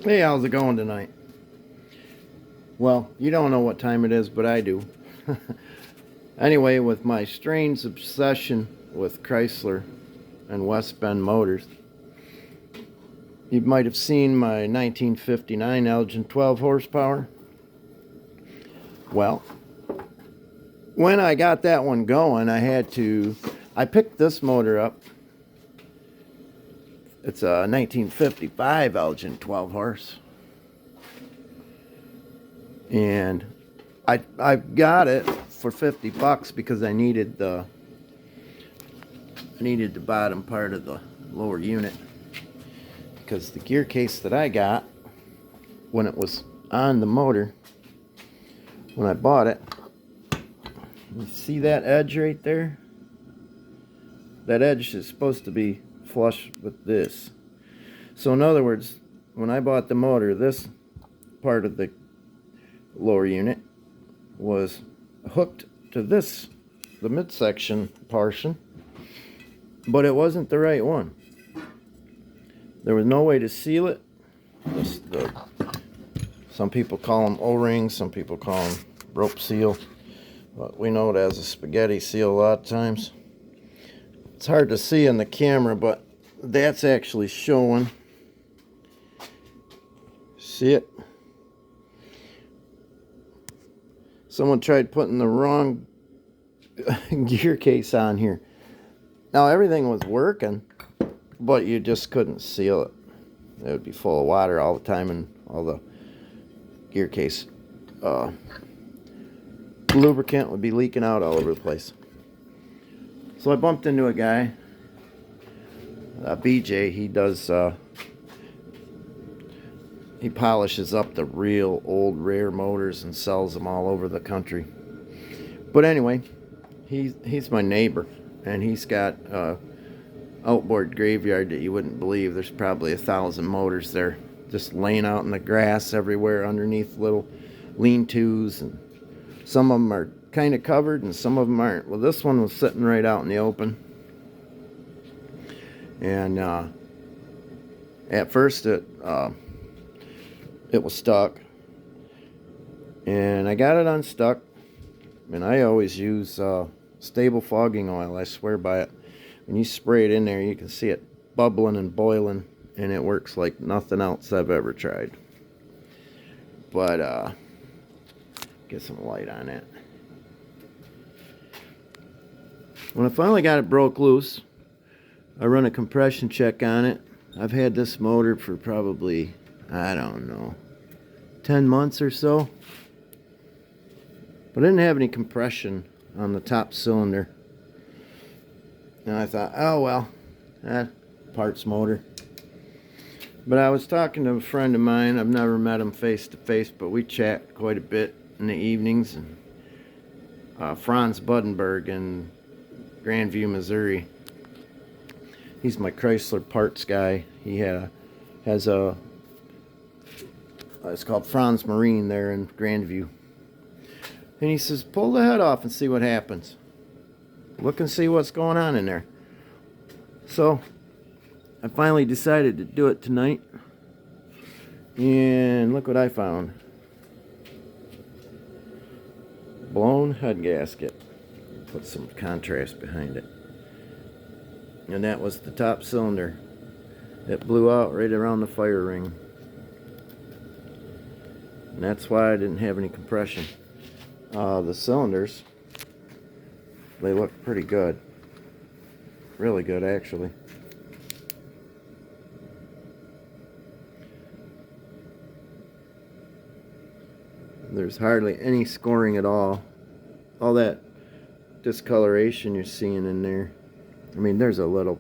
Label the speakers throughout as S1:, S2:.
S1: Hey, how's it going tonight? Well, you don't know what time it is, but I do. Anyway, with my strange obsession with Chrysler and West Bend motors, you might have seen my 1959 Elgin 12 horsepower. Well, when I got that one going, I picked this motor up. It's a 1955 Elgin 12 horse. And I got it for $50 because I needed the bottom part of the lower unit, because the gear case that I got when it was on the motor, when I bought it, you see that edge right there? That edge is supposed to be flush with this. So in other words, when I bought the motor, this part of the lower unit was hooked to this, the midsection portion, but it wasn't the right one. There was no way to seal it. Some people call them O-rings, some people call them rope seal, but we know it as a spaghetti seal a lot of times. It's hard to see in the camera, but that's actually showing. See it? Someone tried putting the wrong gear case on here. Now everything was working, but you just couldn't seal it. It would be full of water all the time, and all the gear case lubricant would be leaking out all over the place. So I bumped into a guy, BJ. He polishes up the real old rare motors and sells them all over the country. But anyway, he's my neighbor, and he's got outboard graveyard that you wouldn't believe. There's probably 1,000 motors there, just laying out in the grass everywhere underneath little lean-tos, and some of them are kind of covered and some of them aren't. Well, this one was sitting right out in the open, and at first it was stuck, and I got it unstuck, and I always use stable fogging oil. I swear by it. When you spray it in there, you can see it bubbling and boiling, and it works like nothing else I've ever tried. But get some light on it. When I finally got it broke loose, I run a compression check on it. I've had this motor for probably, I don't know, 10 months or so. But I didn't have any compression on the top cylinder. And I thought, oh well, parts motor. But I was talking to a friend of mine. I've never met him face to face, but we chat quite a bit in the evenings. And Franz Budenberg in Grandview, Missouri. He's my Chrysler parts guy. He has a it's called Franz Marine there in Grandview. And he says, pull the head off and see what happens. Look and see what's going on in there. So I finally decided to do it tonight. And look what I found. Blown head gasket. Put some contrast behind it. And that was the top cylinder. It blew out right around the fire ring. And that's why I didn't have any compression. The cylinders, they look pretty good. Really good, actually. There's hardly any scoring at all. All that discoloration you're seeing in there. I mean, there's a little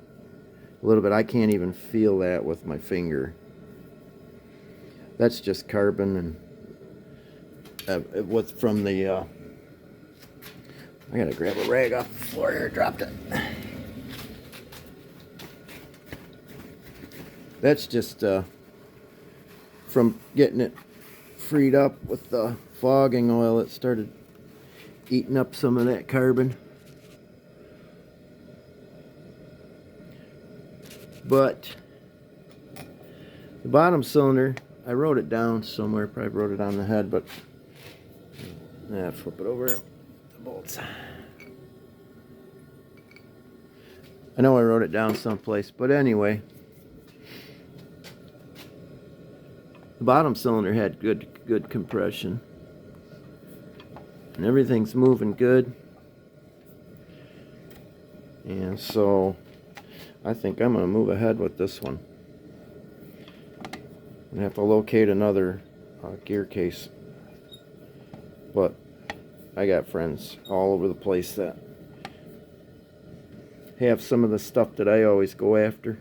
S1: bit. I can't even feel that with my finger. That's just carbon and what's from the I gotta grab a rag off the floor here. Dropped it. That's just from getting it freed up with the fogging oil. It started eating up some of that carbon. But the bottom cylinder, I wrote it down somewhere. Probably wrote it on the head, but yeah, flip it over the bolts. I know I wrote it down someplace, but anyway, the bottom cylinder had good compression, and everything's moving good. And so I think I'm going to move ahead with this one. I'm going to have to locate another gear case, but I got friends all over the place that have some of the stuff that I always go after.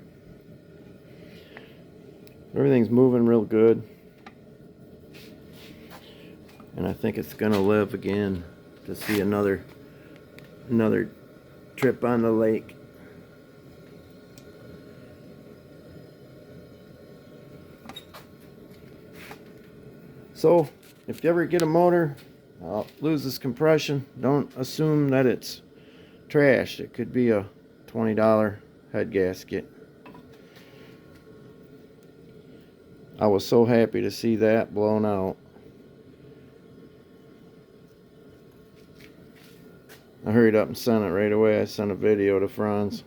S1: Everything's moving real good, and I think it's gonna live again to see another trip on the lake. So if you ever get a motor loses compression, don't assume that it's trash. It could be a $20 head gasket. I was so happy to see that blown out. I hurried up and sent it right away. I sent a video to Franz.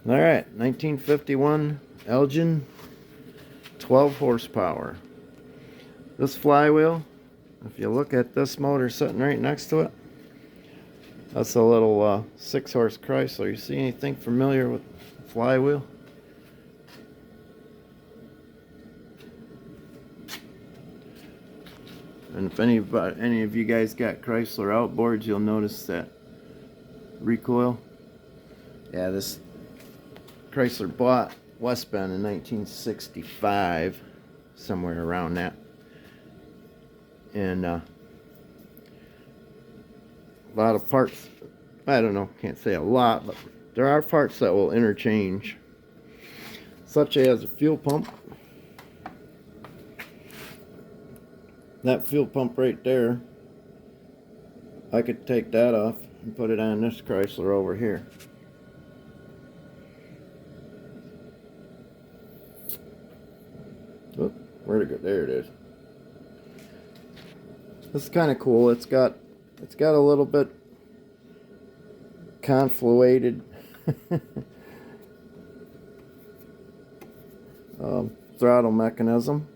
S1: Alright, 1951 Elgin, 12 horsepower. This flywheel, if you look at this motor sitting right next to it, that's a little 6-horse Chrysler. You see anything familiar with flywheel? And if any of you guys got Chrysler outboards, you'll notice that recoil. Yeah, this Chrysler bought West Bend in 1965, somewhere around that. And a lot of parts, I don't know, can't say a lot, but there are parts that will interchange, such as a fuel pump. That fuel pump right there, I could take that off and put it on this Chrysler over here. Oh, where'd it go? There it is. This is kind of cool. It's got a little bit confluated throttle mechanism.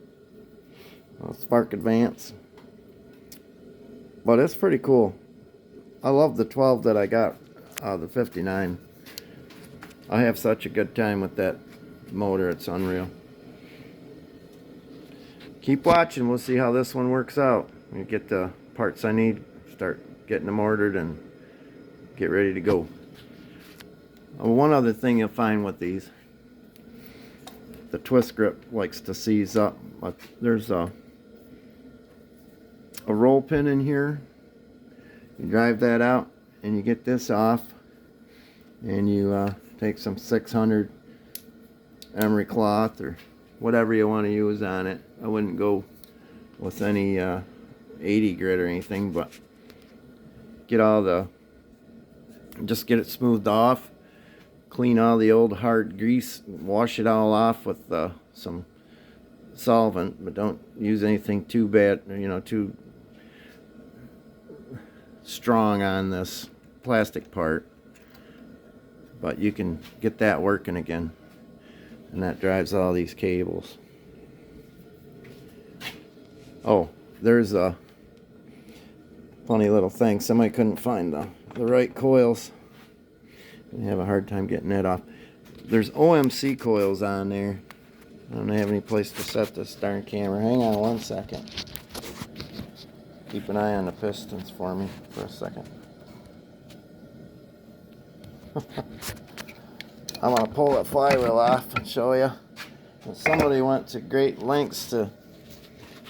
S1: Spark advance, but it's pretty cool. I love the 12 that I got, the 59. I have such a good time with that motor, it's unreal. Keep watching, we'll see how this one works out. We get the parts I need, start getting them ordered, and get ready to go. One other thing you'll find with these, the twist grip likes to seize up, but there's a roll pin in here. You drive that out and you get this off, and you take some 600 emery cloth or whatever you want to use on it. I wouldn't go with any 80 grit or anything, but just get it smoothed off, clean all the old hard grease, wash it all off with some solvent, but don't use anything too bad, too strong on this plastic part. But you can get that working again, and that drives all these cables. Oh, there's a funny little thing. Somebody couldn't find the right coils. I have a hard time getting that off. There's OMC coils on there. I don't have any place to set this darn camera. Hang on one second. Keep an eye on the pistons for me for a second. I'm going to pull that flywheel off and show you. Somebody went to great lengths to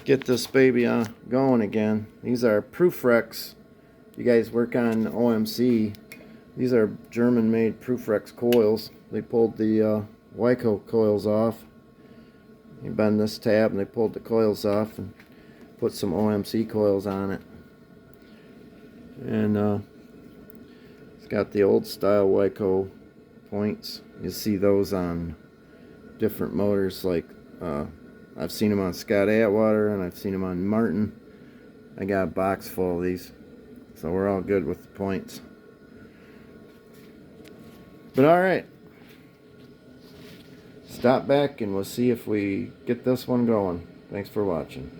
S1: get this baby going again. These are Proofrex. You guys work on OMC. These are German-made Proofrex coils. They pulled the Wyco coils off. You bend this tab and they pulled the coils off and put some OMC coils on it. And it's got the old style Wyco points. You see those on different motors, like I've seen them on Scott Atwater and I've seen them on Martin. I got a box full of these, so we're all good with the points. But alright, stop back and we'll see if we get this one going. Thanks for watching.